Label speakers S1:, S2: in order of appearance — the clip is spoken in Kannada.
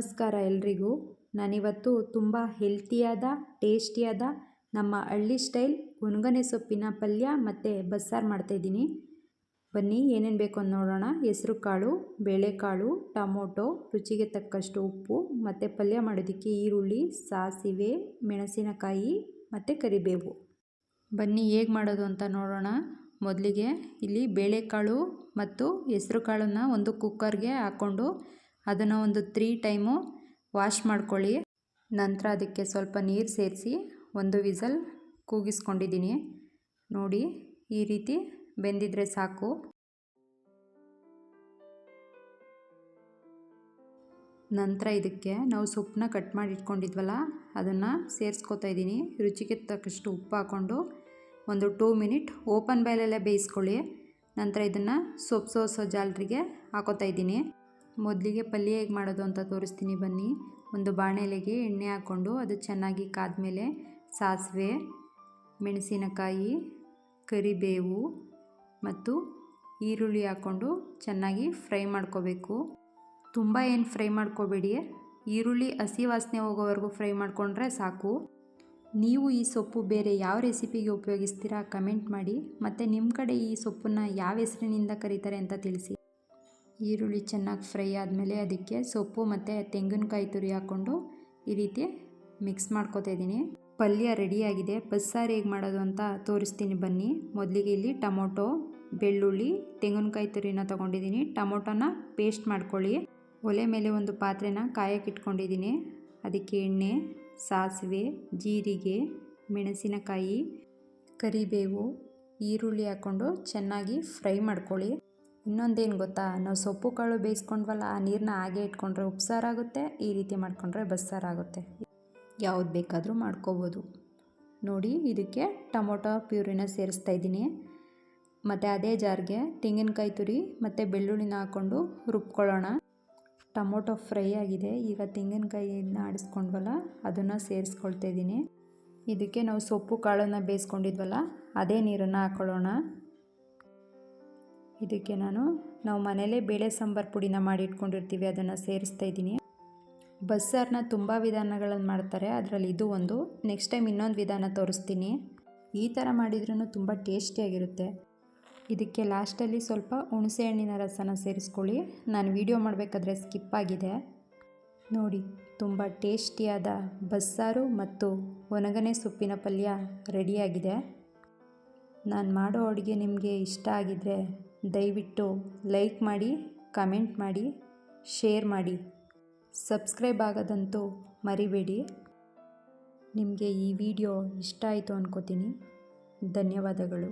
S1: ನಮಸ್ಕಾರ ಎಲ್ರಿಗೂ. ನಾನಿವತ್ತು ತುಂಬ ಹೆಲ್ತಿಯಾದ ಟೇಸ್ಟಿಯಾದ ನಮ್ಮ ಹಳ್ಳಿ ಸ್ಟೈಲ್ ಒಣಗನೆ ಸೊಪ್ಪಿನ ಪಲ್ಯ ಮತ್ತು ಬಸ್ಸಾರು ಮಾಡ್ತಾಯಿದ್ದೀನಿ. ಬನ್ನಿ ಏನೇನು ಬೇಕು ಅಂತ ನೋಡೋಣ. ಹೆಸರು ಕಾಳು, ಬೇಳೆಕಾಳು, ಟೊಮೊಟೊ, ರುಚಿಗೆ ತಕ್ಕಷ್ಟು ಉಪ್ಪು ಮತ್ತು ಪಲ್ಯ ಮಾಡೋದಕ್ಕೆ ಈರುಳ್ಳಿ, ಸಾಸಿವೆ, ಮೆಣಸಿನಕಾಯಿ ಮತ್ತು ಕರಿಬೇವು. ಬನ್ನಿ ಹೇಗೆ ಮಾಡೋದು ಅಂತ ನೋಡೋಣ. ಮೊದಲಿಗೆ ಇಲ್ಲಿ ಬೇಳೆಕಾಳು ಮತ್ತು ಹೆಸರು ಕಾಳನ್ನು ಒಂದು ಕುಕ್ಕರ್ಗೆ ಹಾಕ್ಕೊಂಡು ಅದನ್ನು ಒಂದು 3 ಟೈಮು ವಾಶ್ ಮಾಡ್ಕೊಳ್ಳಿ. ನಂತರ ಅದಕ್ಕೆ ಸ್ವಲ್ಪ ನೀರು ಸೇರಿಸಿ ಒಂದು ವಿಸಲ್ ಕೂಗಿಸ್ಕೊಂಡಿದ್ದೀನಿ. ನೋಡಿ, ಈ ರೀತಿ ಬೆಂದಿದ್ರೆ ಸಾಕು. ನಂತರ ಇದಕ್ಕೆ ನಾವು ಸೊಪ್ಪನ್ನ ಕಟ್ ಮಾಡಿ ಇಟ್ಕೊಂಡಿದ್ವಲ್ಲ ಅದನ್ನು ಸೇರಿಸ್ಕೊತಾ ಇದ್ದೀನಿ. ರುಚಿಗೆ ತಕ್ಕಷ್ಟು ಉಪ್ಪು ಹಾಕ್ಕೊಂಡು ಒಂದು 2 ಮಿನಿಟ್ ಓಪನ್ ಬಾಯಲ್ಲೇ ಬೇಯಿಸ್ಕೊಳ್ಳಿ. ನಂತರ ಇದನ್ನು ಸೊಪ್ಪು ಸೋಸೋ ಜಾಲರಿಗೆ ಹಾಕೋತಾ ಇದ್ದೀನಿ. ಮೊದಲಿಗೆ ಪಲ್ಯ ಹೇಗೆ ಮಾಡೋದು ಅಂತ ತೋರಿಸ್ತೀನಿ ಬನ್ನಿ. ಒಂದು ಬಾಣಲೆಗೆ ಎಣ್ಣೆ ಹಾಕ್ಕೊಂಡು ಅದು ಚೆನ್ನಾಗಿ ಕಾದ್ಮೇಲೆ ಸಾಸಿವೆ, ಮೆಣಸಿನಕಾಯಿ, ಕರಿಬೇವು ಮತ್ತು ಈರುಳ್ಳಿ ಹಾಕ್ಕೊಂಡು ಚೆನ್ನಾಗಿ ಫ್ರೈ ಮಾಡ್ಕೋಬೇಕು. ತುಂಬ ಏನು ಫ್ರೈ ಮಾಡ್ಕೋಬೇಡಿ, ಈರುಳ್ಳಿ ಹಸಿ ವಾಸನೆ ಹೋಗೋವರೆಗೂ ಫ್ರೈ ಮಾಡಿಕೊಂಡ್ರೆ ಸಾಕು. ನೀವು ಈ ಸೊಪ್ಪು ಬೇರೆ ಯಾವ ರೆಸಿಪಿಗೆ ಉಪಯೋಗಿಸ್ತೀರಾ ಕಮೆಂಟ್ ಮಾಡಿ. ಮತ್ತು ನಿಮ್ಮ ಕಡೆ ಈ ಸೊಪ್ಪನ್ನು ಯಾವ ಹೆಸರಿನಿಂದ ಕರೀತಾರೆ ಅಂತ ತಿಳಿಸಿ. ಈರುಳ್ಳಿ ಚೆನ್ನಾಗಿ ಫ್ರೈ ಆದಮೇಲೆ ಅದಕ್ಕೆ ಸೊಪ್ಪು ಮತ್ತು ತೆಂಗಿನಕಾಯಿ ತುರಿ ಹಾಕ್ಕೊಂಡು ಈ ರೀತಿ ಮಿಕ್ಸ್ ಮಾಡ್ಕೋತಾ ಇದ್ದೀನಿ. ಪಲ್ಯ ರೆಡಿಯಾಗಿದೆ. ಬಸ್ಸಾರು ಹೇಗೆ ಮಾಡೋದು ಅಂತ ತೋರಿಸ್ತೀನಿ ಬನ್ನಿ. ಮೊದಲಿಗೆ ಇಲ್ಲಿ ಟೊಮೊಟೊ, ಬೆಳ್ಳುಳ್ಳಿ, ತೆಂಗಿನಕಾಯಿ ತುರಿನ ತೊಗೊಂಡಿದ್ದೀನಿ. ಟೊಮೊಟೊನ ಪೇಸ್ಟ್ ಮಾಡ್ಕೊಳ್ಳಿ. ಒಲೆ ಮೇಲೆ ಒಂದು ಪಾತ್ರೆನ ಕಾಯಕ್ಕೆ ಇಟ್ಕೊಂಡಿದ್ದೀನಿ. ಅದಕ್ಕೆ ಎಣ್ಣೆ, ಸಾಸಿವೆ, ಜೀರಿಗೆ, ಮೆಣಸಿನಕಾಯಿ, ಕರಿಬೇವು, ಈರುಳ್ಳಿ ಹಾಕ್ಕೊಂಡು ಚೆನ್ನಾಗಿ ಫ್ರೈ ಮಾಡ್ಕೊಳ್ಳಿ. ಇನ್ನೊಂದೇನು ಗೊತ್ತಾ, ನಾವು ಸೊಪ್ಪು ಕಾಳು ಬೇಯಿಸ್ಕೊಂಡ್ವಲ್ಲ ಆ ನೀರನ್ನ ಹಾಗೆ ಇಟ್ಕೊಂಡ್ರೆ ಉಪ್ಸಾರಾಗುತ್ತೆ, ಈ ರೀತಿ ಮಾಡ್ಕೊಂಡ್ರೆ ಬಸ್ಸಾರಾಗುತ್ತೆ. ಯಾವ್ದು ಬೇಕಾದರೂ ಮಾಡ್ಕೋಬೋದು. ನೋಡಿ, ಇದಕ್ಕೆ ಟೊಮೊಟೊ ಪ್ಯೂರಿನ ಸೇರಿಸ್ತಾ ಇದ್ದೀನಿ. ಮತ್ತು ಅದೇ ಜಾರ್ಗೆ ತೆಂಗಿನಕಾಯಿ ತುರಿ ಮತ್ತು ಬೆಳ್ಳುಳ್ಳಿನ ಹಾಕ್ಕೊಂಡು ರುಬ್ಕೊಳ್ಳೋಣ. ಟೊಮೊಟೊ ಫ್ರೈ ಆಗಿದೆ. ಈಗ ತೆಂಗಿನಕಾಯಿನ ಆಡಿಸ್ಕೊಂಡ್ವಲ್ಲ ಅದನ್ನು ಸೇರಿಸ್ಕೊಳ್ತಾ ಇದ್ದೀನಿ. ಇದಕ್ಕೆ ನಾವು ಸೊಪ್ಪು ಕಾಳನ್ನು ಬೇಯಿಸ್ಕೊಂಡಿದ್ವಲ್ಲ ಅದೇ ನೀರನ್ನು ಹಾಕ್ಕೊಳ್ಳೋಣ. ಇದಕ್ಕೆ ನಾವು ಮನೇಲೇ ಬೇಳೆ ಸಾಂಬಾರು ಪುಡಿನ ಮಾಡಿ ಇಟ್ಕೊಂಡಿರ್ತೀವಿ, ಅದನ್ನು ಸೇರಿಸ್ತಾ ಇದ್ದೀನಿ. ಬಸ್ಸಾರನ್ನ ತುಂಬ ವಿಧಾನಗಳನ್ನು ಮಾಡ್ತಾರೆ, ಅದರಲ್ಲಿ ಇದು ಒಂದು. ನೆಕ್ಸ್ಟ್ ಟೈಮ್ ಇನ್ನೊಂದು ವಿಧಾನ ತೋರಿಸ್ತೀನಿ. ಈ ಥರ ಮಾಡಿದ್ರೂ ತುಂಬ ಟೇಸ್ಟಿಯಾಗಿರುತ್ತೆ. ಇದಕ್ಕೆ ಲಾಸ್ಟಲ್ಲಿ ಸ್ವಲ್ಪ ಹುಣಸೆ ಹಣ್ಣಿನ ರಸನ ಸೇರಿಸ್ಕೊಳ್ಳಿ. ನಾನು ವಿಡಿಯೋ ಮಾಡಬೇಕಾದ್ರೆ ಸ್ಕಿಪ್ ಆಗಿದೆ. ನೋಡಿ, ತುಂಬ ಟೇಸ್ಟಿಯಾದ ಬಸ್ಸಾರು ಮತ್ತು ಒಣಗನೆ ಸೊಪ್ಪಿನ ಪಲ್ಯ ರೆಡಿಯಾಗಿದೆ. ನಾನು ಮಾಡೋ ಅಡುಗೆ ನಿಮಗೆ ಇಷ್ಟ ಆಗಿದ್ದರೆ ದಯವಿಟ್ಟು ಲೈಕ್ ಮಾಡಿ, ಕಮೆಂಟ್ ಮಾಡಿ, ಶೇರ್ ಮಾಡಿ. ಸಬ್ಸ್ಕ್ರೈಬ್ ಆಗೋದಂತೂ ಮರಿಬೇಡಿ. ನಿಮಗೆ ಈ ವಿಡಿಯೋ ಇಷ್ಟ ಆಯಿತು ಅನ್ಕೋತೀನಿ. ಧನ್ಯವಾದಗಳು.